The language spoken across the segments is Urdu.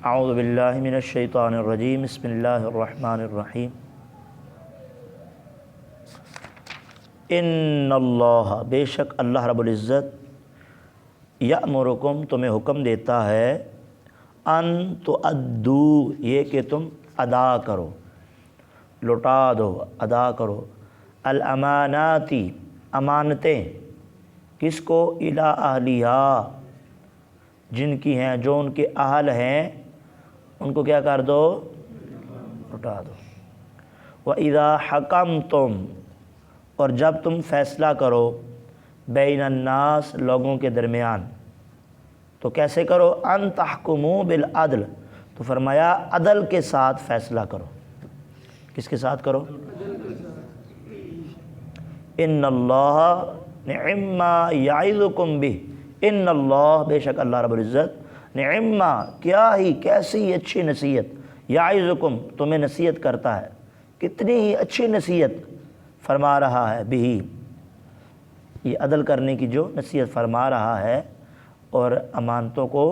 اعوذ باللہ من الشیطان الرجیم بسم اللہ الرحمن الرحیم ان اللہ بے شک اللہ رب العزت یأمرکم تمہیں حکم دیتا ہے ان تؤدوا یہ کہ تم ادا کرو، لوٹا دو، ادا کرو، الاماناتی امانتیں، کس کو؟ الی اہلیہا جن کی ہیں، جو ان کے اہل ہیں ان کو کیا کر دو؟ لوٹا دو۔ وَإِذَا حَكَمْتُمْ اور جب تم فیصلہ کرو، بین الناس لوگوں کے درمیان، تو کیسے کرو؟ ان تحکموا بالعدل تو فرمایا عدل کے ساتھ فیصلہ کرو۔ کس کے ساتھ کرو؟ ان اللہ نعم ما یعظکم بہ، ان اللہ بے شک اللہ رب العزت نعم ما کیا ہی کیسی اچھی نصیحت، یعظکم تمہیں نصیحت کرتا ہے، کتنی ہی اچھی نصیحت فرما رہا ہے، بہ یہ عدل کرنے کی جو نصیحت فرما رہا ہے اور امانتوں کو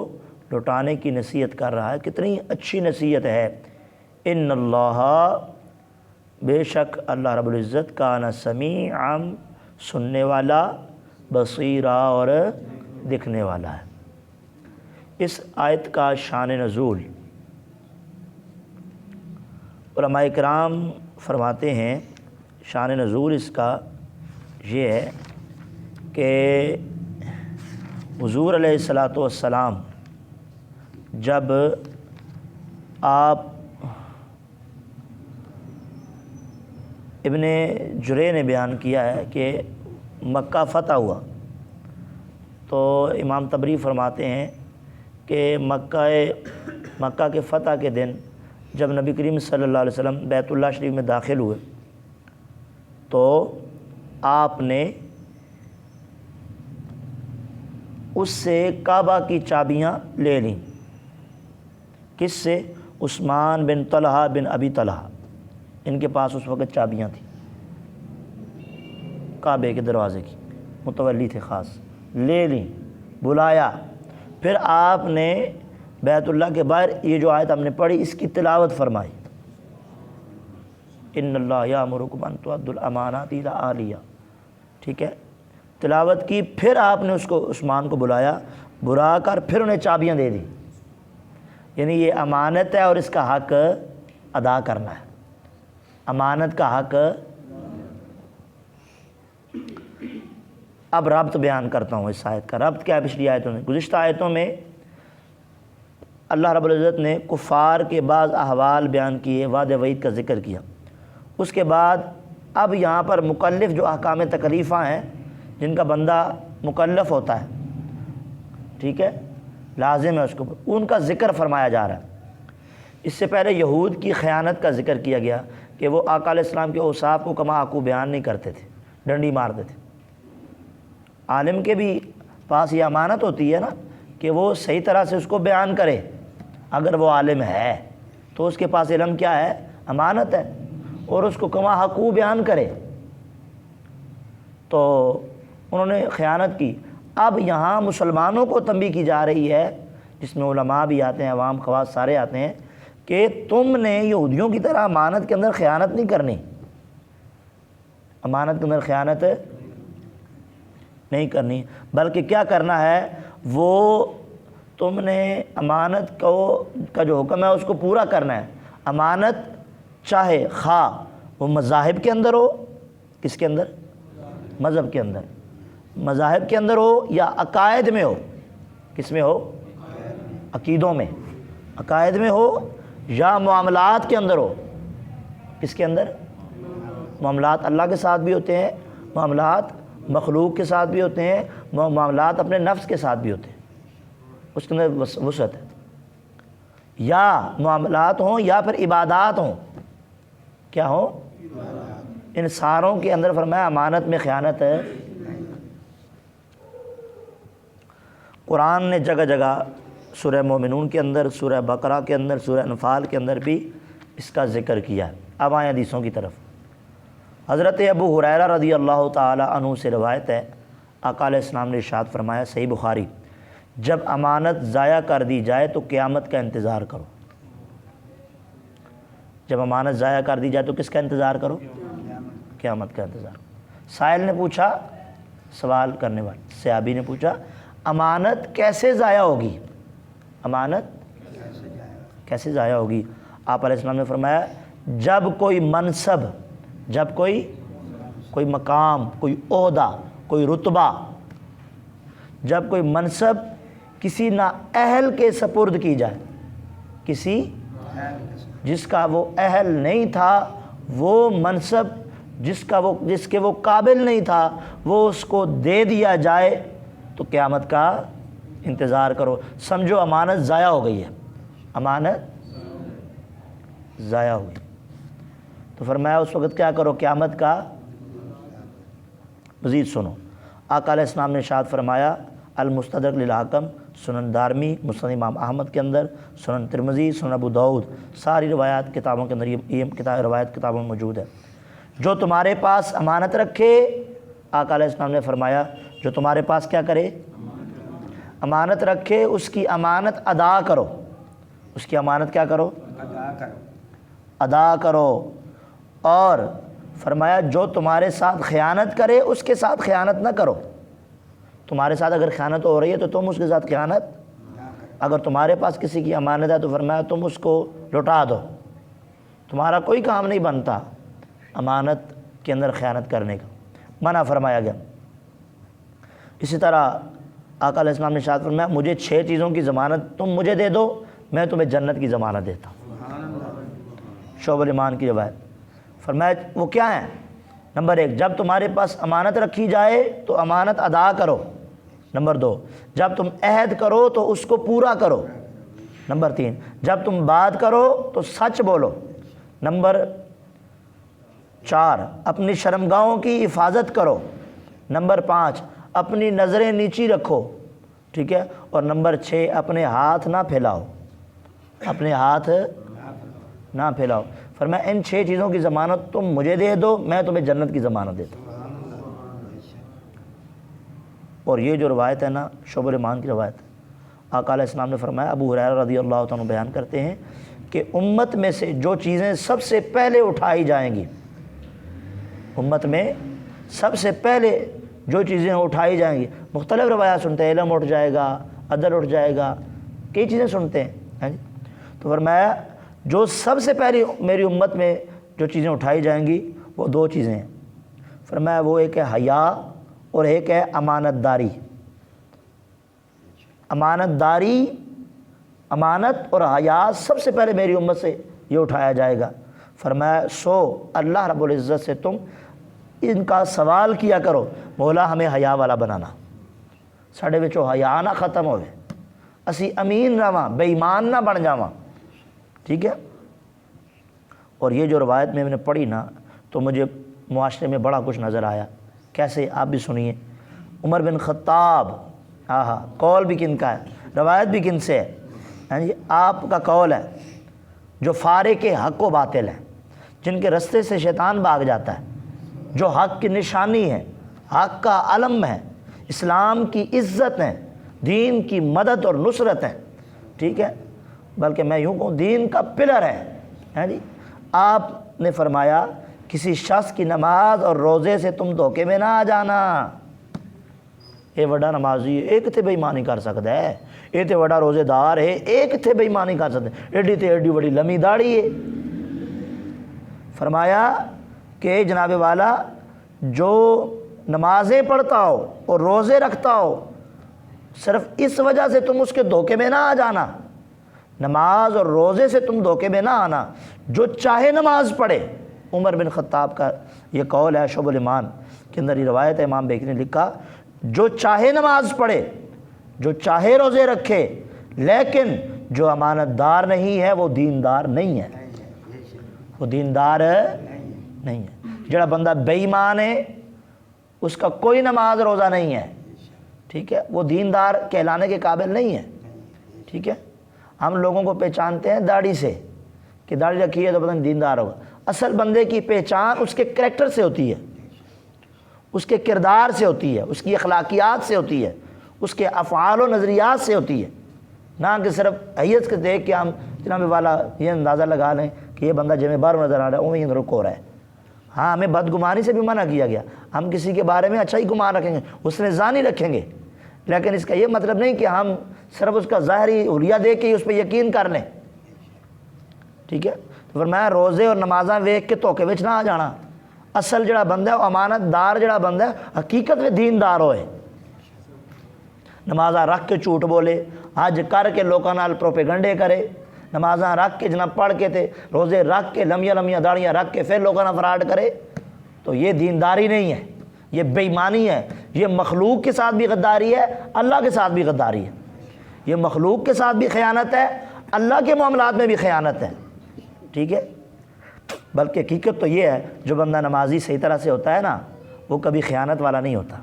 لوٹانے کی نصیحت کر رہا ہے، کتنی اچھی نصیحت ہے۔ ان اللہ بے شک اللہ رب العزت کان سمیعا سننے والا، بصیرا اور دکھنے والا ہے۔ اس آیت کا شان نزول علماء کرام فرماتے ہیں، شان نزول اس کا یہ ہے کہ حضور علیہ الصلاۃ والسلام جب آپ ابن جرے نے بیان کیا ہے کہ مکہ فتح ہوا، تو امام طبری فرماتے ہیں کہ مکہ کے فتح کے دن جب نبی کریم صلی اللہ علیہ وسلم بیت اللہ شریف میں داخل ہوئے تو آپ نے اس سے کعبہ کی چابیاں لے لیں۔ کس سے؟ عثمان بن طلحہ بن ابی طلحہ، ان کے پاس اس وقت چابیاں تھیں کعبے کے دروازے کی، متولی تھے خاص، لے لیں، بلایا، پھر آپ نے بیت اللہ کے باہر یہ جو آیت ہم نے پڑھی اس کی تلاوت فرمائی، ان اللہ یأمرکم ان تؤدوا الامانات الی اہلیہا، ٹھیک ہے، تلاوت کی، پھر آپ نے اس کو عثمان کو بلا کر پھر انہیں چابیاں دے دی، یعنی یہ امانت ہے اور اس کا حق ادا کرنا ہے، امانت کا حق۔ اب ربط بیان کرتا ہوں اس آیت کا، ربط کیا ہے پچھلی آیتوں میں؟ گزشتہ آیتوں میں اللہ رب العزت نے کفار کے بعض احوال بیان کیے، وعد وعید کا ذکر کیا، اس کے بعد اب یہاں پر مکلف جو احکام تکلیفہ ہیں جن کا بندہ مکلف ہوتا ہے، ٹھیک ہے، لازم ہے اس کو، ان کا ذکر فرمایا جا رہا ہے۔ اس سے پہلے یہود کی خیانت کا ذکر کیا گیا کہ وہ آقا علیہ السلام کے اوصاف کو کما آکو بیان نہیں کرتے تھے، ڈنڈی مارتے تھے۔ عالم کے بھی پاس یہ امانت ہوتی ہے نا کہ وہ صحیح طرح سے اس کو بیان کرے، اگر وہ عالم ہے تو اس کے پاس علم کیا ہے؟ امانت ہے، اور اس کو کما حقو بیان کرے، تو انہوں نے خیانت کی۔ اب یہاں مسلمانوں کو تنبیہ کی جا رہی ہے، جس میں علماء بھی آتے ہیں، عوام خواص سارے آتے ہیں، کہ تم نے یہودیوں کی طرح امانت کے اندر خیانت نہیں کرنی، امانت کے اندر خیانت نہیں کرنی، بلکہ کیا کرنا ہے؟ وہ تم نے امانت کا جو حکم ہے اس کو پورا کرنا ہے۔ امانت چاہے خواہ وہ مذاہب کے اندر ہو، کس کے اندر؟ مذہب کے اندر، مذاہب کے اندر ہو یا عقائد میں ہو، کس میں ہو؟ عقیدوں میں، عقائد میں ہو، یا معاملات کے اندر ہو، کس کے اندر؟ معاملات اللہ کے ساتھ بھی ہوتے ہیں، معاملات مخلوق کے ساتھ بھی ہوتے ہیں، معاملات اپنے نفس کے ساتھ بھی ہوتے ہیں، اس کے اندر وسعت ہے، یا معاملات ہوں یا پھر عبادات ہوں، کیا ہوں؟ ان ساروں کے اندر فرمایا امانت میں خیانت ہے۔ قرآن نے جگہ جگہ سورہ مومنون کے اندر، سورہ بقرہ کے اندر، سورہ انفال کے اندر بھی اس کا ذکر کیا ہے۔ اب آئیں حدیثوں کی طرف۔ حضرت ابو ہریرہ رضی اللہ تعالی عنہ سے روایت ہے، آقا علیہ السلام نے ارشاد فرمایا، صحیح بخاری، جب امانت ضائع کر دی جائے تو قیامت کا انتظار کرو. جب امانت ضائع کر دی جائے تو کس کا انتظار کرو؟ قیامت کا انتظار. سائل نے پوچھا، سوال کرنے والے صحابی نے پوچھا امانت کیسے ضائع ہوگی؟ امانت کیسے ضائع ہوگی؟ آپ علیہ السلام نے فرمایا جب کوئی منصب، جب کوئی مقام، کوئی عہدہ، کوئی رتبہ، جب کوئی منصب کسی نااہل کے سپرد کی جائے، کسی جس کا وہ اہل نہیں تھا، وہ منصب جس کے وہ قابل نہیں تھا، وہ اس کو دے دیا جائے تو قیامت کا انتظار کرو. سمجھو امانت ضائع ہو گئی ہے، امانت ضائع ہو گئی. تو فرمایا اس وقت کیا کرو؟ قیامت کا. مزید سنو، آقا علیہ السلام نے ارشاد فرمایا المستدرک للحاکم، سنن دارمی، مسند امام احمد کے اندر، سنن ترمذی، سنن ابو داؤد، ساری روایات کتابوں کے اندر یہ روایت کتابوں میں موجود ہے. جو تمہارے پاس امانت رکھے، آقا علیہ السلام نے فرمایا جو تمہارے پاس کیا کرے؟ امانت رکھے، اس کی امانت ادا کرو. اس کی امانت کیا کرو؟ ادا کرو. اور فرمایا جو تمہارے ساتھ خیانت کرے اس کے ساتھ خیانت نہ کرو. تمہارے ساتھ اگر خیانت ہو رہی ہے تو تم اس کے ساتھ خیانت، اگر تمہارے پاس کسی کی امانت ہے تو فرمایا تم اس کو لوٹا دو. تمہارا کوئی کام نہیں بنتا امانت کے اندر خیانت کرنے کا، منع فرمایا گیا. اسی طرح آقا علیہ السلام نے ارشاد فرمایا مجھے 6 چیزوں کی ضمانت تم مجھے دے دو، میں تمہیں جنت کی ضمانت دیتا ہوں. شعب الایمان کی روایت. فرمایا وہ کیا ہیں؟ نمبر 1، جب تمہارے پاس امانت رکھی جائے تو امانت ادا کرو. نمبر 2، جب تم عہد کرو تو اس کو پورا کرو. نمبر 3، جب تم بات کرو تو سچ بولو. نمبر 4، اپنی شرمگاہوں کی حفاظت کرو. نمبر 5، اپنی نظریں نیچی رکھو. ٹھیک ہے. اور نمبر 6، اپنے ہاتھ نہ پھیلاؤ. اپنے ہاتھ نہ پھیلاؤ. فرمایا ان 6 چیزوں کی ضمانت تم مجھے دے دو، میں تمہیں جنت کی ضمانت دیتا ہوں. اور یہ جو روایت ہے نا، شعب الایمان کی روایت ہے. آقا علیہ السلام نے فرمایا، ابو ہریرہ رضی اللہ تعالیٰ بیان کرتے ہیں کہ امت میں سے جو چیزیں سب سے پہلے اٹھائی جائیں گی، امت میں سب سے پہلے جو چیزیں اٹھائی جائیں گی، مختلف روایات سنتے ہیں، علم اٹھ جائے گا، عدل اٹھ جائے گا، کئی چیزیں سنتے ہیں. تو فرمایا جو سب سے پہلی میری امت میں جو چیزیں اٹھائی جائیں گی وہ 2 چیزیں ہیں. فرمایا وہ ایک ہے حیا اور ایک ہے امانت داری. امانت داری، امانت اور حیا سب سے پہلے میری امت سے یہ اٹھایا جائے گا. فرمایا سو اللہ رب العزت سے تم ان کا سوال کیا کرو، مولا ہمیں حیا والا بنانا، ساڈے وچوں حیا نہ ختم ہوئے، اسی امین رہواں، بے ایمان نہ بن جاواں. ٹھیک ہے. اور یہ جو روایت میں نے پڑھی نا تو مجھے معاشرے میں بڑا کچھ نظر آیا. کیسے؟ آپ بھی سنیے. عمر بن خطاب، قول بھی کن کا ہے، روایت بھی کن سے ہے؟ آپ کا قول ہے جو فارق حق و باطل ہے، جن کے رستے سے شیطان بھاگ جاتا ہے، جو حق کی نشانی ہے، حق کا علم ہے، اسلام کی عزت ہے، دین کی مدد اور نصرت ہے. ٹھیک ہے. بلکہ میں یوں کہوں دین کا پلر ہے جی. آپ نے فرمایا کسی شخص کی نماز اور روزے سے تم دھوکے میں نہ آ جانا. یہ وڈا نمازی ایک تھے بے ایمانی کر سکتا ہے، یہ تے وڈا روزے دار ہے ایک تھے بے ایمانی کر سکتا ہے، ایڈی تے ایڈی بڑی لمی داڑھی ہے. فرمایا کہ جناب والا جو نمازیں پڑھتا ہو اور روزے رکھتا ہو، صرف اس وجہ سے تم اس کے دھوکے میں نہ آ جانا. نماز اور روزے سے تم دھوکے میں نہ آنا. جو چاہے نماز پڑھے. عمر بن خطاب کا یہ قول ہے، شعب الایمان کے اندر یہ روایت ہے. امام بیکری نے لکھا جو چاہے نماز پڑھے، جو چاہے روزے رکھے، لیکن جو امانت دار نہیں ہے وہ دیندار نہیں ہے. وہ دیندار نہیں ہے. جڑا بندہ بے ایمان ہے اس کا کوئی نماز روزہ نہیں ہے. ٹھیک ہے. وہ دیندار کہلانے کے قابل نہیں ہے. ٹھیک ہے. ہم لوگوں کو پہچانتے ہیں داڑھی سے کہ داڑھی رکھی ہے تو پتہ نہیں دیندار ہوگا. اصل بندے کی پہچان اس کے کریکٹر سے ہوتی ہے، اس کے کردار سے ہوتی ہے، اس کی اخلاقیات سے ہوتی ہے، اس کے افعال و نظریات سے ہوتی ہے، نہ کہ صرف حیث کے دیکھ کے ہم جناب والا یہ اندازہ لگا لیں کہ یہ بندہ جمع بار نظر آ رہا ہے وہ یہ رک ہو رہا ہے۔ ہاں ہمیں بدگمانی سے بھی منع کیا گیا، ہم کسی کے بارے میں اچھا ہی گمان رکھیں گے، اس نے زانی رکھیں گے، لیکن اس کا یہ مطلب نہیں کہ ہم صرف اس کا ظاہری حلیہ دیکھ کے ہی اس پہ یقین کر لیں، ٹھیک ہے۔ تو فرمایا روزے اور نمازاں ویکھ کے دھوکے وچ نہ آ جانا۔ اصل جڑا بندہ ہے وہ امانت دار جڑا بندہ ہے حقیقت میں دیندار ہوئے، نمازاں رکھ کے جھوٹ بولے، حج کر کے لوکاں نال پروپیگنڈے کرے، نمازاں رکھ کے جناب پڑھ کے تے روزے رکھ کے لمیاں لمیاں داڑیاں رکھ کے پھر لوگوں نال فراڈ کرے، تو یہ دینداری نہیں ہے، یہ بے ایمانی ہے، یہ مخلوق کے ساتھ بھی غداری ہے، اللہ کے ساتھ بھی غداری ہے، یہ مخلوق کے ساتھ بھی خیانت ہے، اللہ کے معاملات میں بھی خیانت ہے، ٹھیک ہے۔ بلکہ حقیقت تو یہ ہے جو بندہ نمازی صحیح طرح سے ہوتا ہے نا وہ کبھی خیانت والا نہیں ہوتا،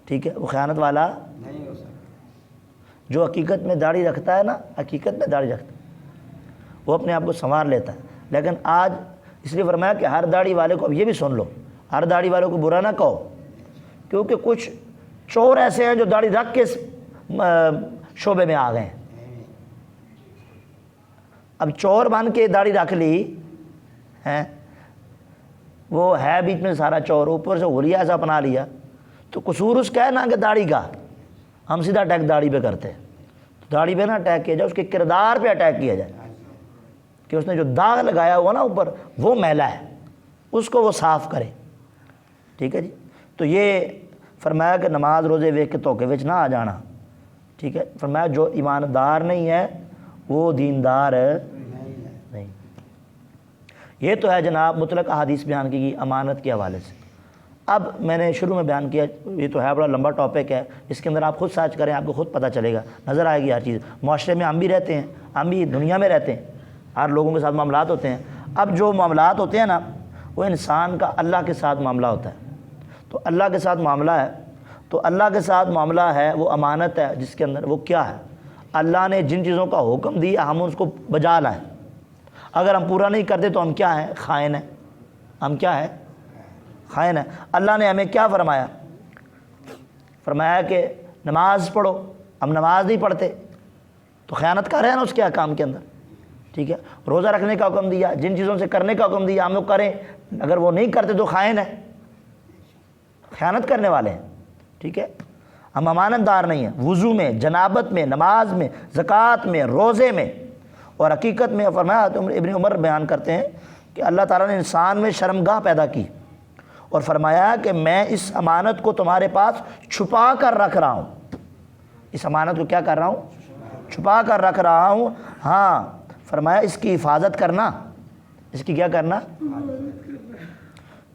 ٹھیک ہے، وہ خیانت والا نہیں ہو سکتا۔ جو حقیقت میں داڑھی رکھتا ہے نا، حقیقت میں داڑھی رکھتا ہے وہ اپنے آپ کو سنوار لیتا ہے، لیکن آج اس لیے فرمایا کہ ہر داڑھی والے کو، اب یہ بھی سن لو، ہر داڑھی والے کو برا نہ کہو، کیونکہ کچھ چور ایسے ہیں جو داڑھی رکھ کے شعبے میں آ گئے ہیں۔ اب چور بن کے داڑھی رکھ لی ہیں، وہ ہے بیچ میں سارا چور، اوپر سے حلیہ ایسا اپنا لیا، تو قصور اس کا ہے نا کہ داڑھی کا، ہم سیدھا اٹیک داڑھی پہ کرتے ہیں، داڑھی پہ نہ اٹیک کیا جائے، اس کے کردار پہ اٹیک کیا جائے کہ اس نے جو داغ لگایا ہوا نا اوپر وہ میلا ہے، اس کو وہ صاف کرے، ٹھیک ہے جی۔ تو یہ فرمایا کہ نماز روزے ویکھ کے دھوکے وچ نہ آ جانا، ٹھیک ہے۔ فرمایا جو ایماندار نہیں ہے وہ دیندار نہیں۔ یہ تو ہے جناب مطلق احادیث بیان کی گئی امانت کے حوالے سے۔ اب میں نے شروع میں بیان کیا، یہ تو ہے بڑا لمبا ٹاپک ہے، اس کے اندر آپ خود سرچ کریں، آپ کو خود پتہ چلے گا، نظر آئے گی ہر چیز۔ معاشرے میں ہم بھی رہتے ہیں، ہم بھی دنیا میں رہتے ہیں، ہر لوگوں کے ساتھ معاملات ہوتے ہیں۔ اب جو معاملات ہوتے ہیں نا وہ انسان کا اللہ کے ساتھ معاملہ ہوتا ہے، تو اللہ کے ساتھ معاملہ ہے، تو اللہ کے ساتھ معاملہ ہے وہ امانت ہے، جس کے اندر وہ کیا ہے، اللہ نے جن چیزوں کا حکم دیا ہم اس کو بجا لائیں، اگر ہم پورا نہیں کرتے تو ہم کیا ہیں، خائن ہیں، ہم کیا ہے، خائن ہے۔ اللہ نے ہمیں کیا فرمایا، فرمایا کہ نماز پڑھو، ہم نماز نہیں پڑھتے تو خیانت کر رہے ہیں نا اس کے احکام کے اندر، ٹھیک ہے۔ روزہ رکھنے کا حکم دیا، جن چیزوں سے کرنے کا حکم دیا ہم لوگ کریں، اگر وہ نہیں کرتے تو خائن ہے، خیانت کرنے والے ہیں، ٹھیک ہے۔ ہم امانت دار نہیں ہیں، وضو میں، جنابت میں، نماز میں، زکوٰۃ میں، روزے میں، اور حقیقت میں فرمایا ابن عمر بیان کرتے ہیں کہ اللہ تعالیٰ نے انسان میں شرمگاہ پیدا کی اور فرمایا کہ میں اس امانت کو تمہارے پاس چھپا کر رکھ رہا ہوں، اس امانت کو کیا کر رہا ہوں، چھپا کر رکھ رہا ہوں، ہاں فرمایا اس کی حفاظت کرنا، اس کی کیا کرنا،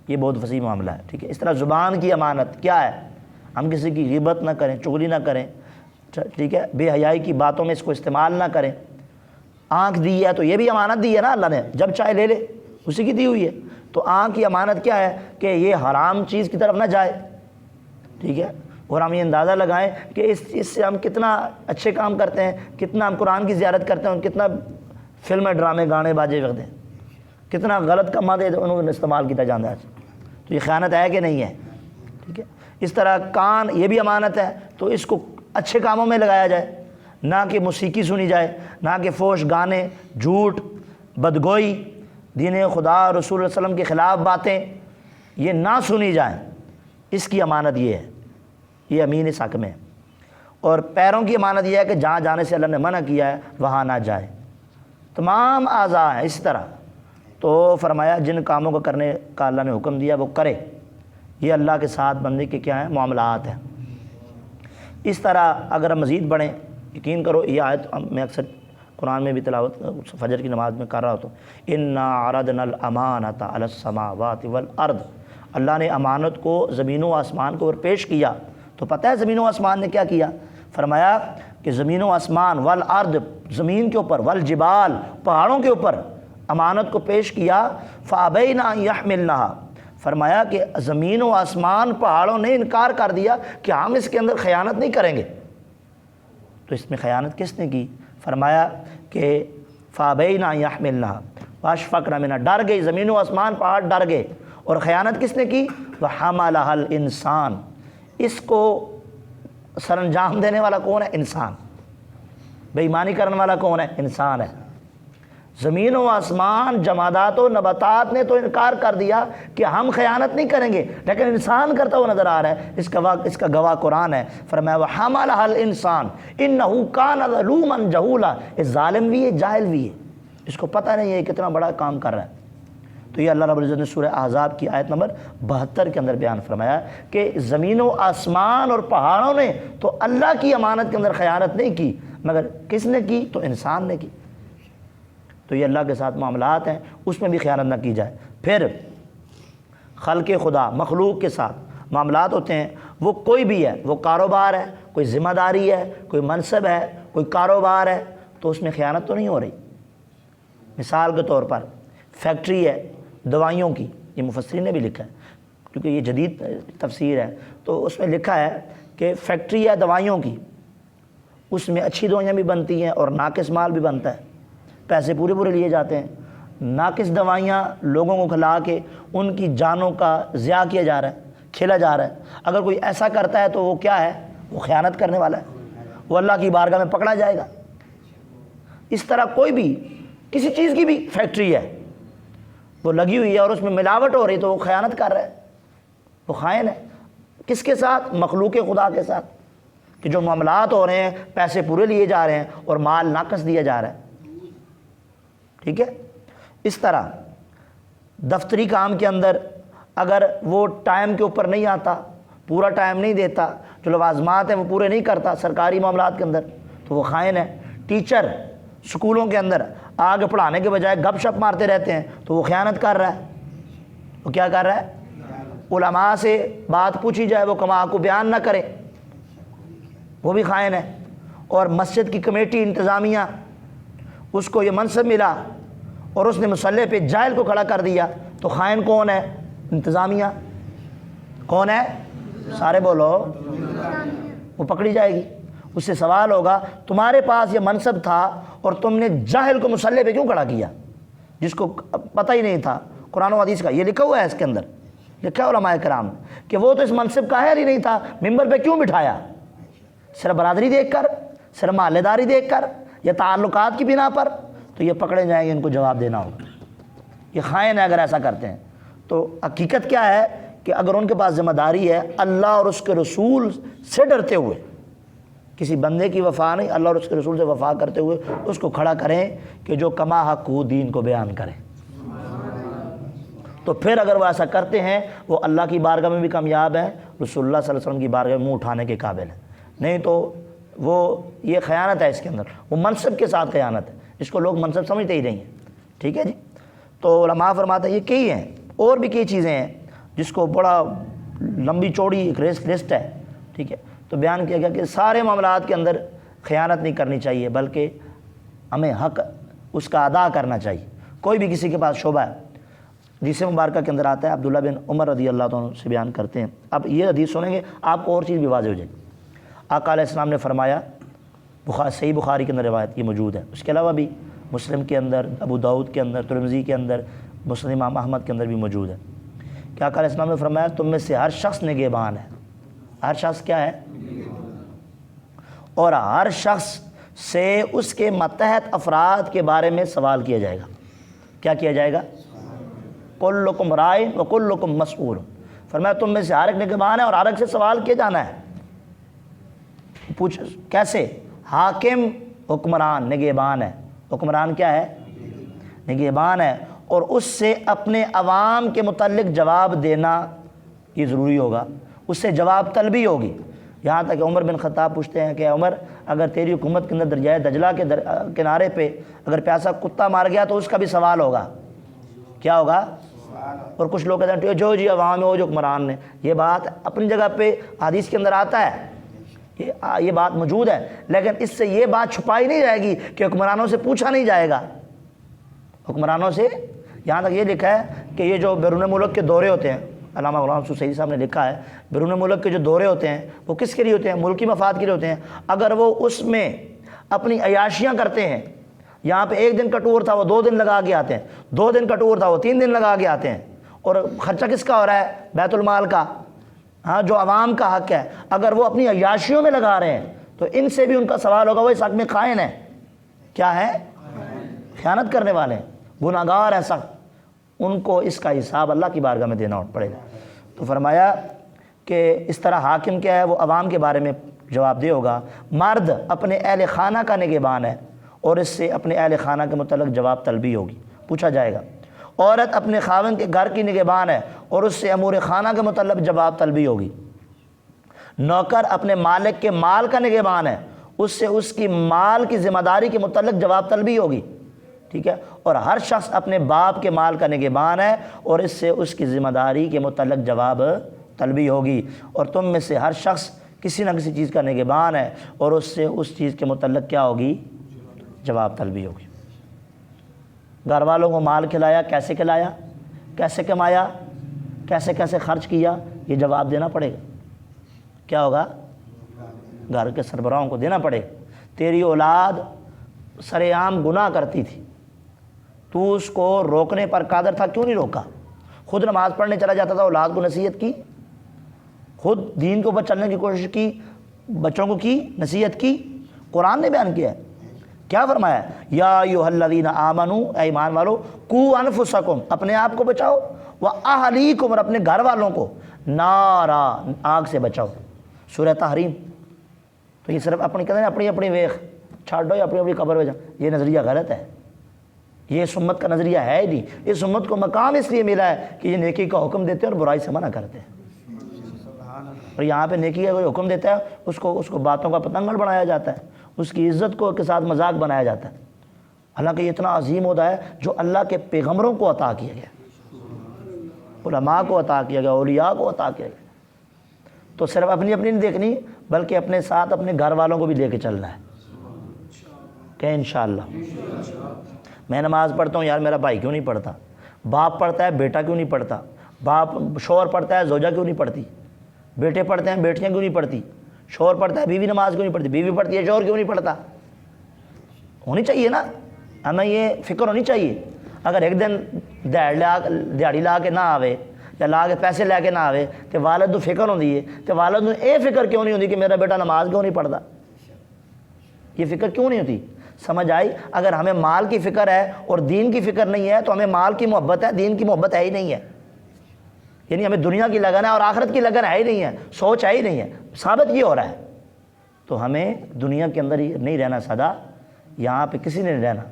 یہ بہت وسیع معاملہ ہے، ٹھیک ہے۔ اس طرح زبان کی امانت کیا ہے، ہم کسی کی غیبت نہ کریں، چغلی نہ کریں، ٹھیک ہے، بے حیائی کی باتوں میں اس کو استعمال نہ کریں۔ آنکھ دی ہے تو یہ بھی امانت دی ہے نا اللہ نے، جب چاہے لے لے، اسی کی دی ہوئی ہے، تو آنکھ کی امانت کیا ہے کہ یہ حرام چیز کی طرف نہ جائے، ٹھیک ہے۔ اور ہم یہ اندازہ لگائیں کہ اس سے ہم کتنا اچھے کام کرتے ہیں، کتنا ہم قرآن کی زیارت کرتے ہیں، کتنا فلمیں ڈرامے گانے باجے کرتے ہیں، کتنا غلط کما دے انہوں نے استعمال کیا جاتا ہے، تو یہ خیانت ہے کہ نہیں ہے، ٹھیک ہے۔ اس طرح کان یہ بھی امانت ہے، تو اس کو اچھے کاموں میں لگایا جائے، نہ کہ موسیقی سنی جائے، نہ کہ فوش گانے، جھوٹ، بدگوئی، دین خدا رسول اللہ صلی اللہ علیہ وسلم کے خلاف باتیں یہ نہ سنی جائیں، اس کی امانت یہ ہے، یہ امین اس حق میں ہے۔ اور پیروں کی امانت یہ ہے کہ جہاں جانے سے اللہ نے منع کیا ہے وہاں نہ جائے، تمام اعضاء ہیں اس طرح، تو فرمایا جن کاموں کو کرنے کا اللہ نے حکم دیا وہ کرے، یہ اللہ کے ساتھ بندے کے کیا ہیں، معاملات ہیں۔ اس طرح اگر ہم مزید بڑھیں، یقین کرو یہ آیت میں اکثر قرآن میں بھی تلاوت فجر کی نماز میں کر رہا ہوتا ہوں، انا عرضنا الامانۃ علی السماوات والارض، اللہ نے امانت کو زمین و آسمان کو پیش کیا، تو پتہ ہے زمین و آسمان نے کیا کیا، فرمایا کہ زمین و آسمان، والارض زمین کے اوپر، والجبال پہاڑوں کے اوپر امانت کو پیش کیا، فابین ان یحملنھا، فرمایا کہ زمین و آسمان پہاڑوں نے انکار کر دیا کہ ہم اس کے اندر خیانت نہیں کریں گے، تو اس میں خیانت کس نے کی، فرمایا کہ فابین ان یحملنھا واشفقن منھا، ڈر گئی زمین و آسمان پہاڑ ڈر گئے، اور خیانت کس نے کی، وحملھا الانسان، اس کو سر انجام دینے والا کون ہے؟ انسان۔ بے ایمانی کرنے والا کون ہے؟ انسان ہے۔ زمین و آسمان، جمادات و نباتات نے تو انکار کر دیا کہ ہم خیانت نہیں کریں گے، لیکن انسان کرتا ہوا نظر آ رہا ہے۔ اس کا گواہ قرآن ہے، فرمایا وَحَمَلَهَا الْإِنسَانُ إِنَّهُ كَانَ ظَلُومًا جَهُولًا، یہ ظالم بھی ہے، جاہل بھی ہے، اس کو پتہ نہیں ہے کتنا بڑا کام کر رہا ہے۔ تو یہ اللہ رب العزت نے سورہ احزاب کی آیت نمبر 72 کے اندر بیان فرمایا کہ زمین و آسمان اور پہاڑوں نے تو اللہ کی امانت کے اندر خیانت نہیں کی، مگر کس نے کی؟ تو انسان نے کی۔ تو یہ اللہ کے ساتھ معاملات ہیں، اس میں بھی خیانت نہ کی جائے۔ پھر خلق خدا، مخلوق کے ساتھ معاملات ہوتے ہیں، وہ کوئی بھی ہے، وہ کاروبار ہے، کوئی ذمہ داری ہے، کوئی منصب ہے، کوئی کاروبار ہے، تو اس میں خیانت تو نہیں ہو رہی۔ مثال کے طور پر فیکٹری ہے دوائیوں کی، یہ مفسرین نے بھی لکھا ہے کیونکہ یہ جدید تفسیر ہے، تو اس میں لکھا ہے کہ فیکٹری ہے دوائیوں کی، اس میں اچھی دوائیاں بھی بنتی ہیں اور ناقص مال بھی بنتا ہے، پیسے پورے پورے لیے جاتے ہیں۔ ناقص دوائیاں لوگوں کو کھلا کے ان کی جانوں کا ضیاع کیا جا رہا ہے، کھیلا جا رہا ہے۔ اگر کوئی ایسا کرتا ہے تو وہ کیا ہے؟ وہ خیانت کرنے والا ہے، وہ اللہ کی بارگاہ میں پکڑا جائے گا۔ اس طرح کوئی بھی کسی چیز کی بھی فیکٹری ہے، وہ لگی ہوئی ہے اور اس میں ملاوٹ ہو رہی تو وہ خیانت کر رہا ہے، وہ خائن ہے۔ کس کے ساتھ؟ مخلوق خدا کے ساتھ، کہ جو معاملات ہو رہے ہیں، پیسے پورے لیے جا رہے ہیں اور مال ناقص دیا جا رہا ہے۔ ٹھیک ہے؟ اس طرح دفتری کام کے اندر اگر وہ ٹائم کے اوپر نہیں آتا، پورا ٹائم نہیں دیتا، جو لوازمات ہیں وہ پورے نہیں کرتا سرکاری معاملات کے اندر، تو وہ خائن ہے۔ ٹیچر سکولوں کے اندر آگے پڑھانے کے بجائے گپ شپ مارتے رہتے ہیں تو وہ خیانت کر رہا ہے۔ وہ کیا کر رہا ہے؟ علماء سے بات پوچھی جائے وہ کما کو بیان نہ کرے، وہ بھی خائن ہے۔ اور مسجد کی کمیٹی انتظامیہ، اس کو یہ منصب ملا اور اس نے مصلی پہ جاہل کو کھڑا کر دیا، تو خائن کون ہے؟ انتظامیہ۔ کون ہے؟ سارے بولو۔ وہ پکڑی جائے گی، اس سے سوال ہوگا تمہارے پاس یہ منصب تھا اور تم نے جاہل کو مصلی پہ کیوں کھڑا کیا، جس کو پتہ ہی نہیں تھا قرآن و حدیث کا؟ یہ لکھا ہوا ہے، اس کے اندر لکھا ہے علماء کرام کہ وہ تو اس منصب کا ہے ہی نہیں تھا، ممبر پہ کیوں بٹھایا؟ صرف برادری دیکھ کر، صرف محلے داری دیکھ کر، یا تعلقات کی بنا پر؟ تو یہ پکڑے جائیں گے، ان کو جواب دینا ہوگا۔ یہ خائن ہے اگر ایسا کرتے ہیں۔ تو حقیقت کیا ہے کہ اگر ان کے پاس ذمہ داری ہے اللہ اور اس کے رسول سے ڈرتے ہوئے، کسی بندے کی وفا نہیں، اللہ اور اس کے رسول سے وفا کرتے ہوئے اس کو کھڑا کریں کہ جو کما حق ہو دین کو بیان کریں، تو پھر اگر وہ ایسا کرتے ہیں وہ اللہ کی بارگاہ میں بھی کامیاب ہیں، رسول اللہ صلی اللہ علیہ وسلم کی بارگاہ میں منہ اٹھانے کے قابل ہیں۔ نہیں تو وہ یہ خیانت ہے، اس کے اندر وہ منصب کے ساتھ خیانت ہے، اس کو لوگ منصب سمجھتے ہی نہیں ہیں۔ ٹھیک ہے جی؟ تو علماء فرماتے ہیں یہ کئی ہیں، اور بھی کئی چیزیں ہیں جس کو بڑا لمبی چوڑی ایک لسٹ ہے۔ ٹھیک ہے؟ تو بیان کیا گیا کہ سارے معاملات کے اندر خیانت نہیں کرنی چاہیے، بلکہ ہمیں حق اس کا ادا کرنا چاہیے۔ کوئی بھی کسی کے پاس شعبہ ہے، حدیث مبارکہ کے اندر آتا ہے، عبداللہ بن عمر رضی اللہ عنہ سے بیان کرتے ہیں۔ اب یہ حدیث سنیں گے آپ کو اور چیز بھی واضح ہو جائے گی۔ آقا علیہ السلام نے فرمایا، صحیح بخاری کے اندر روایت یہ موجود ہے، اس کے علاوہ بھی مسلم کے اندر، ابو داؤد کے اندر، ترمذی کے اندر، مسلم امام احمد کے اندر بھی موجود ہے کہ آقا علیہ السلام نے فرمایا تم میں سے ہر شخص نگہبان ہے۔ ہر شخص کیا ہے؟ اور ہر شخص سے اس کے ماتحت افراد کے بارے میں سوال کیا جائے گا۔ کیا کیا جائے گا؟ کلکم رائن و کلکم مسئول۔ فرمایا تم میں سے ہر ایک نگہبان ہے اور ہر ایک سے سوال کیا جانا ہے۔ پوچھ کیسے؟ حاکم حکمران نگہبان ہے، حکمران کیا ہے؟ نگہبان ہے، اور اس سے اپنے عوام کے متعلق جواب دینا یہ ضروری ہوگا، اس سے جواب طلبی ہوگی۔ یہاں تک کہ عمر بن خطاب پوچھتے ہیں کہ عمر اگر تیری حکومت کے اندر دریائے دجلہ کے کنارے پہ اگر پیاسا کتا مار گیا تو اس کا بھی سوال ہوگا۔ کیا ہوگا؟ اور کچھ لوگ کہتے ہیں جو جی عوام ہے وہ جو حکمران نے، یہ بات اپنی جگہ پہ حدیث کے اندر آتا ہے، یہ بات موجود ہے، لیکن اس سے یہ بات چھپائی نہیں جائے گی کہ حکمرانوں سے پوچھا نہیں جائے گا۔ حکمرانوں سے یہاں تک یہ لکھا ہے کہ یہ جو بیرون ملک کے دورے ہوتے ہیں، علامہ غلام سعید صاحب نے لکھا ہے بیرون ملک کے جو دورے ہوتے ہیں وہ کس کے لیے ہوتے ہیں؟ ملکی مفاد کے لیے ہوتے ہیں۔ اگر وہ اس میں اپنی عیاشیاں کرتے ہیں، یہاں پہ ایک دن کا ٹور تھا وہ 2 دن لگا کے آتے ہیں، 2 دن کا ٹور تھا وہ 3 دن لگا کے آتے ہیں، اور خرچہ کس کا ہو رہا ہے؟ بیت المال کا۔ ہاں جو عوام کا حق ہے اگر وہ اپنی عیاشیوں میں لگا رہے ہیں تو ان سے بھی ان کا سوال ہوگا، وہ اس حق میں خائن ہے، کیا ہے؟ خیانت کرنے والے ہیں، گناہ گار ہیں سخت، ان کو اس کا حساب اللہ کی بارگاہ میں دینا پڑے گا۔ تو فرمایا کہ اس طرح حاکم کیا ہے، وہ عوام کے بارے میں جواب دہ ہوگا۔ مرد اپنے اہل خانہ کا نگہبان ہے اور اس سے اپنے اہل خانہ کے متعلق جواب طلبی ہوگی، پوچھا جائے گا۔ عورت اپنے خاوند کے گھر کی نگہبان ہے اور اس سے امور خانہ کے متعلق جواب طلبی ہوگی۔ نوکر اپنے مالک کے مال کا نگہبان ہے، اس سے اس کی مال کی ذمہ داری کے متعلق جواب طلبی ہوگی، ٹھیک ہے۔ اور ہر شخص اپنے باپ کے مال کا نگہبان ہے اور اس سے اس کی ذمہ داری کے متعلق جواب طلبی ہوگی۔ اور تم میں سے ہر شخص کسی نہ کسی چیز کا نگہبان ہے اور اس سے اس چیز کے متعلق کیا ہوگی؟ جواب طلبی ہوگی۔ گھر والوں کو مال کھلایا، کیسے کھلایا، کیسے کمایا، کیسے کیسے خرچ کیا، یہ جواب دینا پڑے گا۔ کیا ہوگا؟ گھر کے سربراہوں کو دینا پڑے گا۔ تیری اولاد سر عام گناہ کرتی تھی، تو اس کو روکنے پر قادر تھا، کیوں نہیں روکا؟ خود نماز پڑھنے چلا جاتا تھا، اولاد کو نصیحت کی، خود دین کے اوپر چلنے کی کوشش کی، بچوں کو کی نصیحت کی۔ قرآن نے بیان کیا ہے، کیا فرمایا ہے؟ یا ایھا الذین آمنوا، اے ایمان والو، قوا انفسکم، اپنے آپ کو بچاؤ، واہلیکم، اور اپنے گھر والوں کو، نارا، آگ سے بچاؤ۔ سورہ تحریم۔ تو یہ صرف اپنی کہتے ہیں اپنی اپنی ویخ چھاڑو یا اپنی اپنی قبر میں جاؤ، یہ نظریہ غلط ہے، یہ اس امت کا نظریہ ہے ہی نہیں۔ اس امت کو مقام اس لیے ملا ہے کہ یہ نیکی کا حکم دیتے ہیں اور برائی سے منع کرتے ہیں، اور یہاں پہ نیکی کا کوئی حکم دیتا ہے اس کو باتوں کا پتنگڑ بنایا جاتا ہے، اس کی عزت کو کے ساتھ مذاق بنایا جاتا ہے، حالانکہ یہ اتنا عظیم عہدہ ہے جو اللہ کے پیغمبروں کو عطا کیا گیا، علماء کو عطا کیا گیا، اولیاء کو عطا کیا گیا۔ تو صرف اپنی اپنی نہیں دیکھنی بلکہ اپنے ساتھ اپنے گھر والوں کو بھی لے کے چلنا ہے کہ انشاءاللہ میں نماز پڑھتا ہوں، یار میرا بھائی کیوں نہیں پڑھتا؟ باپ پڑھتا ہے، بیٹا کیوں نہیں پڑھتا؟ باپ شوہر پڑھتا ہے، زوجہ کیوں نہیں پڑھتی؟ بیٹے پڑھتے ہیں، بیٹیاں کیوں نہیں پڑھتی؟ شوہر پڑھتا ہے، بیوی نماز کیوں نہیں پڑھتی؟ بیوی پڑھتی ہے، شوہر کیوں نہیں پڑھتا؟ ہونی چاہیے نا، ہمیں یہ فکر ہونی چاہیے۔ اگر ایک دن دیہڑی لا کے نہ آوے یا لا کے پیسے لے کے نہ آوے تو والد کو فکر ہوندی ہے، تو والد کو یہ فکر کیوں نہیں ہوتی کہ میرا بیٹا نماز کیوں نہیں پڑھتا؟ یہ فکر کیوں نہیں ہوتی؟ سمجھ آئی؟ اگر ہمیں مال کی فکر ہے اور دین کی فکر نہیں ہے تو ہمیں مال کی محبت ہے، دین کی محبت ہے ہی نہیں ہے، یعنی ہمیں دنیا کی لگن ہے اور آخرت کی لگن ہے ہی نہیں ہے، سوچ ہے ہی نہیں ہے، ثابت یہ ہو رہا ہے۔ تو ہمیں دنیا کے اندر ہی نہیں رہنا سدا، یہاں پہ کسی نے نہیں رہنا،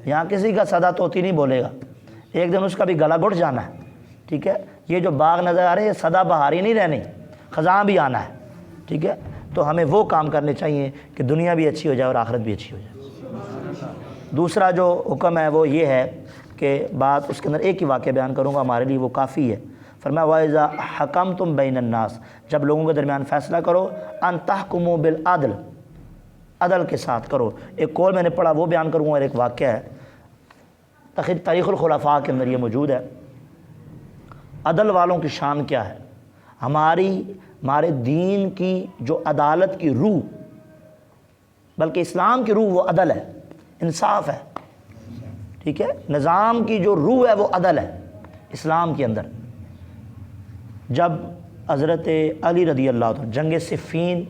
یہاں کسی کا سدا طوطی نہیں بولے گا، ایک دن اس کا بھی گلا گھٹ جانا ہے، ٹھیک ہے۔ یہ جو باغ نظر آ رہے ہیں یہ سدا بہاری نہیں رہنی، خزاں بھی آنا ہے، ٹھیک ہے۔ تو ہمیں وہ کام کرنے چاہیے کہ دنیا بھی اچھی ہو جائے اور آخرت بھی اچھی ہو جائے۔ دوسرا جو حکم ہے وہ یہ ہے کہ بات اس کے اندر ایک ہی واقعہ بیان کروں گا، ہمارے لیے وہ کافی ہے۔ فرمایا وَإِذَا حَكَمْتُمْ بَيْنَ النَّاسِ، جب لوگوں کے درمیان فیصلہ کرو، أَن تَحْكُمُوا بِالْعَدْلِ، عدل کے ساتھ کرو۔ ایک قول میں نے پڑھا وہ بیان کروں گا، اور ایک واقعہ ہے تاریخ الخلفاء کے اندر یہ موجود ہے۔ عدل والوں کی شان کیا ہے؟ ہمارے دین کی جو عدالت کی روح، بلکہ اسلام کی روح وہ عدل ہے، انصاف ہے، ٹھیک ہے۔ نظام کی جو روح ہے وہ عدل ہے اسلام کے اندر۔ جب حضرت علی رضی اللہ عنہ جنگ صفین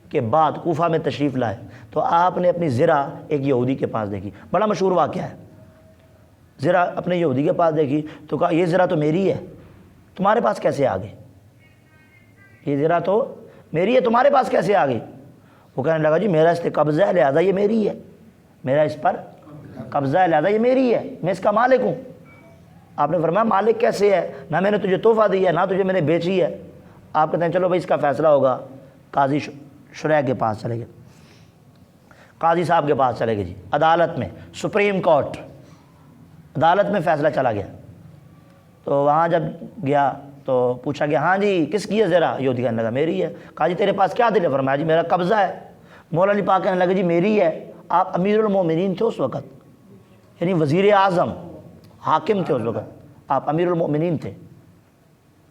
کے بعد کوفہ میں تشریف لائے تو آپ نے اپنی زرہ ایک یہودی کے پاس دیکھی، بڑا مشہور واقعہ ہے۔ زرہ اپنے یہودی کے پاس دیکھی تو کہا یہ زرہ تو میری ہے، تمہارے پاس کیسے آ گئی؟ یہ زرہ تو میری ہے، تمہارے پاس کیسے آ گئی؟ وہ کہنے لگا جی میرا اس پہ قبضہ ہے لہذا یہ میری ہے، میرا اس پر قبضہ ہے لہذا یہ میری ہے، میں اس کا مالک ہوں۔ آپ نے فرمایا مالک کیسے ہے؟ نہ میں نے تجھے تحفہ دیا ہے، نہ تجھے میں نے بیچی ہے۔ آپ کہتے ہیں چلو بھائی اس کا فیصلہ ہوگا، قاضی شریح کے پاس چلے گئے، قاضی صاحب کے پاس چلے گئے جی، عدالت میں، سپریم کورٹ عدالت میں فیصلہ چلا گیا۔ تو وہاں جب گیا تو پوچھا گیا ہاں جی کس کی ہے زرہ؟ یہودی کہنے لگا میری ہے۔ کہا جی تیرے پاس کیا دل ہے؟ فرمایا جی میرا قبضہ ہے۔ مولا علی پاک کہنے لگا جی میری ہے۔ آپ امیر المومنین تھے اس وقت، یعنی وزیر اعظم، حاکم تھے اس وقت، آپ امیر المومنین تھے،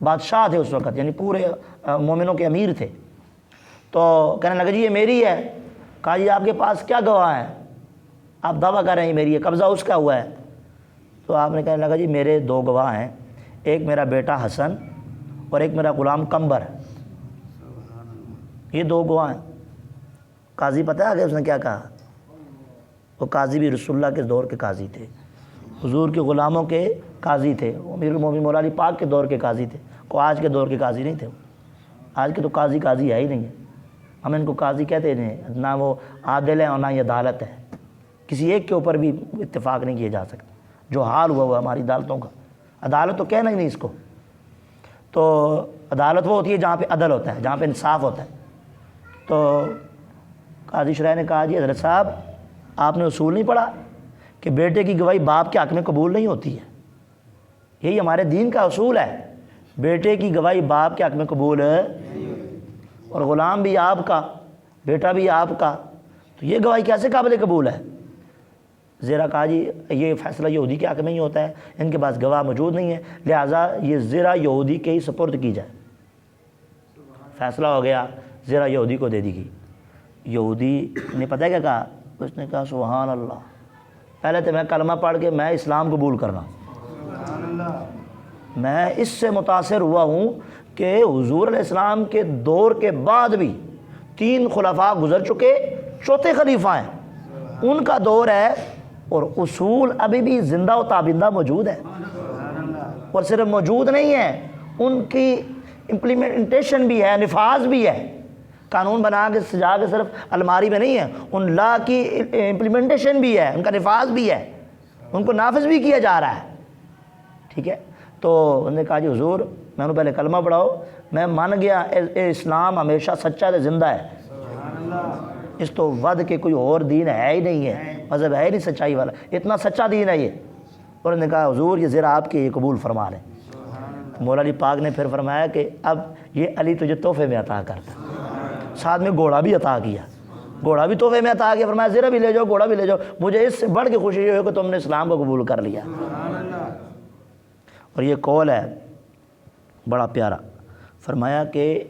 بادشاہ تھے اس وقت، یعنی پورے مومنوں کے امیر تھے۔ تو کہنے لگا جی یہ میری ہے۔ کہا جی آپ کے پاس کیا گواہ ہیں؟ آپ دعویٰ کر رہے ہیں میری ہے، قبضہ اس کا ہوا ہے۔ تو آپ نے کہنے لگا جی میرے دو گواہ ہیں، ایک میرا بیٹا حسن اور ایک میرا غلام قمبر، یہ دو گواہ ہیں۔ قاضی پتہ ہے آگے اس نے کیا کہا؟ وہ قاضی بھی رسول اللہ کے دور کے قاضی تھے، حضور کے غلاموں کے قاضی تھے، وہ امیر المومنین مولا علی پاک کے دور کے قاضی تھے، کوئی آج کے دور کے قاضی نہیں تھے۔ آج کے تو قاضی ہے ہی نہیں ہے، ہم ان کو قاضی کہتے ہیں، نہ وہ عادل ہے اور نہ ہی عدالت ہے، کسی ایک کے اوپر بھی اتفاق نہیں کیا جا سکتا۔ جو حال ہوا ہماری عدالتوں کا، عدالت تو کہنا ہی نہیں اس کو۔ تو عدالت وہ ہوتی ہے جہاں پہ عدل ہوتا ہے، جہاں پہ انصاف ہوتا ہے۔ تو قاضی شرح نے کہا جی حضرت صاحب آپ نے اصول نہیں پڑھا کہ بیٹے کی گواہی باپ کے حق میں قبول نہیں ہوتی ہے؟ یہی ہمارے دین کا اصول ہے، بیٹے کی گواہی باپ کے حق میں قبول ہے، اور غلام بھی آپ کا، بیٹا بھی آپ کا، تو یہ گواہی کیسے قابل قبول ہے؟ زیرا کہا جی یہ فیصلہ یہودی کے حق میں ہی ہوتا ہے، ان کے پاس گواہ موجود نہیں ہے، لہٰذا یہ زیرا یہودی کے ہی سپرد کی جائے۔ فیصلہ ہو گیا، زیرا یہودی کو دے دی گئی۔ یہودی نے پتہ ہے کیا کہا؟ اس نے کہا سبحان اللہ، پہلے تو میں کلمہ پڑھ کے میں اسلام قبول کرنا، میں اس سے متاثر ہوا ہوں کہ حضور علیہ السلام کے دور کے بعد بھی 3 خلفاء گزر چکے، چوتھے خلیفہ ہیں، ان کا دور ہے، اور اصول ابھی بھی زندہ و تابندہ موجود ہے، اور صرف موجود نہیں ہے، ان کی امپلیمنٹیشن بھی ہے، نفاذ بھی ہے۔ قانون بنا کے سجا کے صرف الماری میں نہیں ہے، ان لا کی امپلیمنٹیشن بھی ہے، ان کا نفاذ بھی ہے، ان کو نافذ بھی کیا جا رہا ہے۔ ٹھیک ہے، تو انہوں نے کہا جی حضور میں نے پہلے کلمہ پڑھاؤ، میں مان گیا اسلام ہمیشہ سچا تے زندہ ہے، اس تو ود کے کوئی اور دین ہے ہی نہیں ہے، مذہب ہے ہی نہیں سچائی والا، اتنا سچا دین ہے یہ۔ اور انہوں نے کہا حضور یہ ذرا آپ کے یہ قبول فرما لیں۔ مولا علی پاک نے پھر فرمایا کہ اب یہ علی تجھے تحفے میں عطا کرتا، ساتھ میں گھوڑا بھی عطا کیا، گھوڑا بھی تحفے میں عطا کیا، فرمایا ذرا بھی لے جاؤ، گھوڑا بھی لے جاؤ، مجھے اس سے بڑھ کے خوشی ہوئی کہ تم نے اسلام کو قبول کر لیا۔ اور یہ قول ہے بڑا پیارا، فرمایا کہ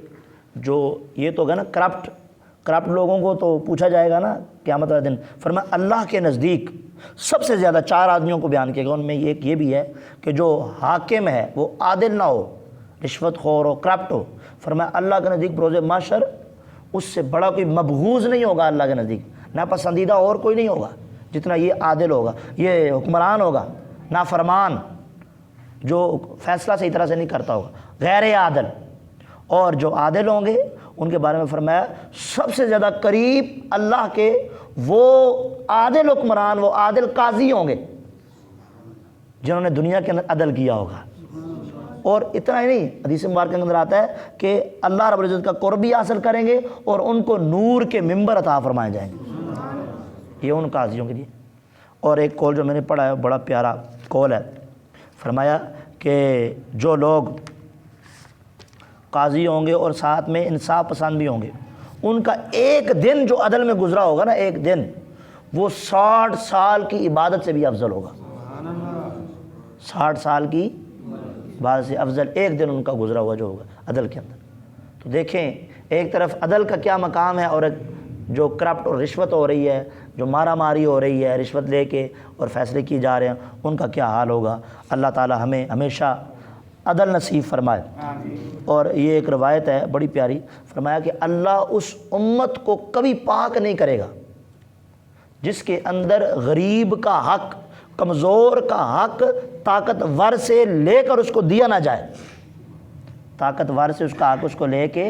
جو یہ تو ہوگا نا کرپٹ لوگوں کو تو پوچھا جائے گا نا قیامت والے دن، فرمایا اللہ کے نزدیک سب سے زیادہ 4 آدمیوں کو بیان کیا گیا، ان میں ایک یہ بھی ہے کہ جو حاکم ہے وہ عادل نہ ہو، رشوت خور ہو، کرپٹ ہو، فرمایا اللہ کے نزدیک بروز محشر اس سے بڑا کوئی مبغوض نہیں ہوگا اللہ کے نزدیک، ناپسندیدہ اور کوئی نہیں ہوگا جتنا یہ عادل ہوگا، یہ حکمران ہوگا، نافرمان جو فیصلہ صحیح طرح سے نہیں کرتا ہوگا، غیر عادل۔ اور جو عادل ہوں گے ان کے بارے میں فرمایا سب سے زیادہ قریب اللہ کے وہ عادل حکمران، وہ عادل قاضی ہوں گے جنہوں نے دنیا کے اندر عدل کیا ہوگا۔ اور اتنا ہی نہیں، حدیث مبارکہ کے اندر آتا ہے کہ اللہ رب العزت کا قرب بھی حاصل کریں گے اور ان کو نور کے ممبر عطا فرمائے جائیں گے، یہ ان قاضیوں کے لیے۔ اور ایک قول جو میں نے پڑھا ہے بڑا پیارا قول ہے، فرمایا کہ جو لوگ قاضی ہوں گے اور ساتھ میں انصاف پسند بھی ہوں گے، ان کا ایک دن جو عدل میں گزرا ہوگا نا، ایک دن وہ 60 سال کی عبادت سے بھی افضل ہوگا، 60 سال کی عبادت سے افضل ایک دن ان کا گزرا ہوا جو ہوگا عدل کے اندر۔ تو دیکھیں ایک طرف عدل کا کیا مقام ہے، اور جو کرپٹ اور رشوت ہو رہی ہے، جو مارا ماری ہو رہی ہے رشوت لے کے اور فیصلے کیے جا رہے ہیں، ان کا کیا حال ہوگا۔ اللہ تعالی ہمیں ہمیشہ عدل نصیب فرمائے۔ اور یہ ایک روایت ہے بڑی پیاری، فرمایا کہ اللہ اس امت کو کبھی پاک نہیں کرے گا جس کے اندر غریب کا حق، کمزور کا حق طاقتور سے لے کر اس کو دیا نہ جائے، طاقتور سے اس کا حق اس کو لے کے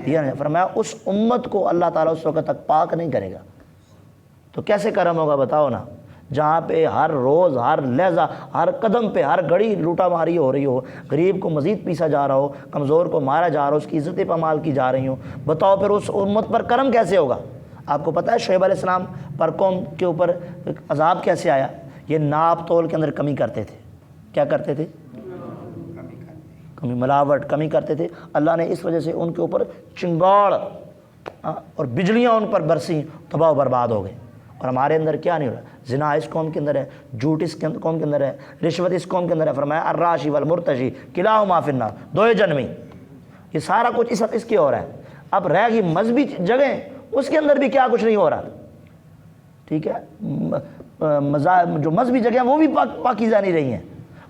دیا نہ جائے۔ فرمایا اس امت کو اللہ تعالیٰ اس وقت تک پاک نہیں کرے گا۔ تو کیسے کرم ہوگا بتاؤ نا، جہاں پہ ہر روز، ہر لہجہ، ہر قدم پہ، ہر گھڑی لوٹا ماری ہو رہی ہو، غریب کو مزید پیسا جا رہا ہو، کمزور کو مارا جا رہا ہو، اس کی عزتیں پامال کی جا رہی ہوں، بتاؤ پھر اس امت پر کرم کیسے ہوگا۔ آپ کو پتہ ہے شعیب علیہ السلام پر قوم کے اوپر عذاب کیسے آیا؟ یہ ناپ تول کے اندر کمی کرتے تھے، کیا کرتے تھے؟ کمی، ملاوٹ، کمی کرتے تھے۔ اللہ نے اس وجہ سے ان کے اوپر چنگاڑ اور بجلیاں ان پر برسیں، تباہ و برباد ہو گئے۔ اور ہمارے اندر کیا نہیں ہو رہا؟ زنا اس قوم کے اندر ہے، جھوٹ اس قوم کے اندر ہے، رشوت اس قوم کے اندر ہے۔ فرمایا الراشی والمرتشی کلاہما فی النار، دوئے جنمی، یہ سارا کچھ اس کی ہو رہا ہے۔ اب رہ گئی مذہبی جگہیں، اس کے اندر بھی کیا کچھ نہیں ہو رہا، ٹھیک ہے، جو مذہبی جگہیں وہ بھی پاکیزہ نہیں رہی ہیں،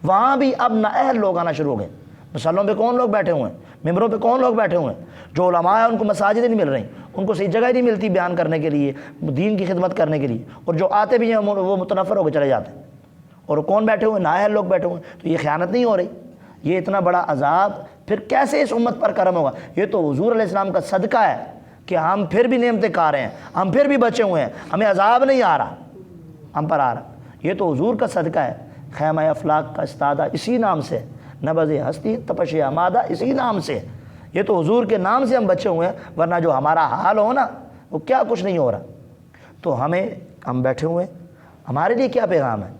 وہاں بھی اب نااہل لوگ آنا شروع ہو گئے، مسلوں پہ کون لوگ بیٹھے ہوئے ہیں، ممبروں پہ کون لوگ بیٹھے ہوئے ہیں؟ جو علماء ہیں ان کو مساجد نہیں مل رہی، ان کو صحیح جگہ ہی نہیں ملتی بیان کرنے کے لیے، دین کی خدمت کرنے کے لیے، اور جو آتے بھی ہیں وہ متنفر ہو کے چلے جاتے ہیں، اور کون بیٹھے ہوئے ہیں؟ نااہل لوگ بیٹھے ہوئے ہیں۔ تو یہ خیانت نہیں ہو رہی؟ یہ اتنا بڑا عذاب پھر کیسے اس امت پر کرم ہوگا؟ یہ تو حضور علیہ السلام کا صدقہ ہے کہ ہم پھر بھی نعمتیں کھا رہے ہیں، ہم پھر بھی بچے ہوئے ہیں، ہمیں عذاب نہیں آ رہا، ہم پر آ رہا۔ یہ تو حضور کا صدقہ ہے۔ خیمہ افلاق کا استادہ اسی نام سے، نبض ہستی تپش امادہ اسی نام سے، یہ تو حضور کے نام سے ہم بچے ہوئے ہیں، ورنہ جو ہمارا حال ہو نا وہ کیا کچھ نہیں ہو رہا۔ تو ہم بیٹھے ہوئے ہیں، ہمارے لیے کیا پیغام ہے؟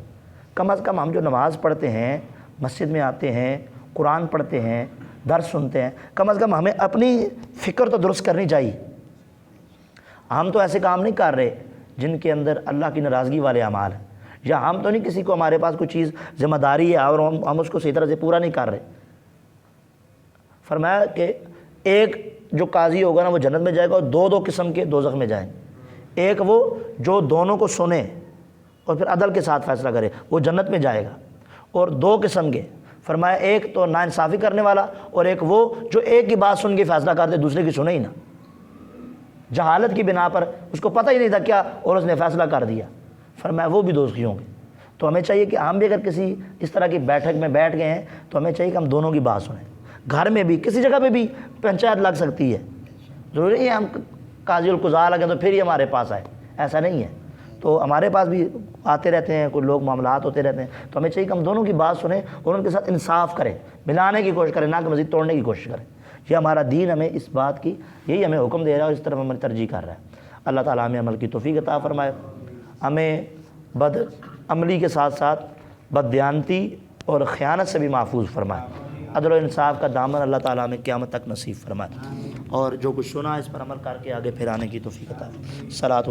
کم از کم ہم جو نماز پڑھتے ہیں، مسجد میں آتے ہیں، قرآن پڑھتے ہیں، درس سنتے ہیں، کم از کم ہمیں اپنی فکر تو درست کرنی چاہیے۔ ہم تو ایسے کام نہیں کر رہے جن کے اندر اللہ کی ناراضگی والے اعمال ہیں، یا ہم تو نہیں کسی کو ہمارے پاس کوئی چیز ذمہ داری ہے اور ہم اس کو صحیح طرح سے پورا نہیں کر رہے۔ فرمایا کہ ایک جو قاضی ہوگا نا وہ جنت میں جائے گا، اور دو قسم کے دوزخ میں جائیں۔ ایک وہ جو دونوں کو سنے اور پھر عدل کے ساتھ فیصلہ کرے، وہ جنت میں جائے گا۔ اور دو قسم کے، فرمایا ایک تو ناانصافی کرنے والا، اور ایک وہ جو ایک کی بات سن کے فیصلہ کرتے دوسرے کی سنے ہی نہ، جہالت کی بنا پر اس کو پتہ ہی نہیں تھا کیا اور اس نے فیصلہ کر دیا، فرمایا وہ بھی دوزخی ہوں گے۔ تو ہمیں چاہیے کہ ہم بھی اگر کسی اس طرح کی بیٹھک میں بیٹھ گئے ہیں تو ہمیں چاہیے کہ ہم دونوں کی بات سنیں۔ گھر میں بھی کسی جگہ پہ بھی پنچایت لگ سکتی ہے، ضروری نہیں ہے ہم قاضی القضاء لگیں تو پھر ہی ہمارے پاس آئے، ایسا نہیں ہے۔ تو ہمارے پاس بھی آتے رہتے ہیں، کوئی لوگ معاملات ہوتے رہتے ہیں، تو ہمیں چاہیے کہ ہم دونوں کی بات سنیں اور ان کے ساتھ انصاف کریں، ملانے کی کوشش کریں، نہ کہ مزید توڑنے کی کوشش کریں۔ یہ ہمارا دین ہمیں اس بات کی، یہی ہمیں حکم دے رہا ہے اور اس طرف ہمیں ترجیح کر رہا ہے۔ اللہ تعالیٰ ہمیں عمل کی توفیق عطا فرمائے، ہمیں بد عملی کے ساتھ ساتھ بد دیانتی اور خیانت سے بھی محفوظ فرمائے۔ عدل و انصاف کا دامن اللہ تعالیٰ ہمیں قیامت تک نصیب فرمائے، اور جو کچھ سنا اس پر عمل کر کے آگے پھر آنے کی توفیق عطا فرمائے۔ صلاۃ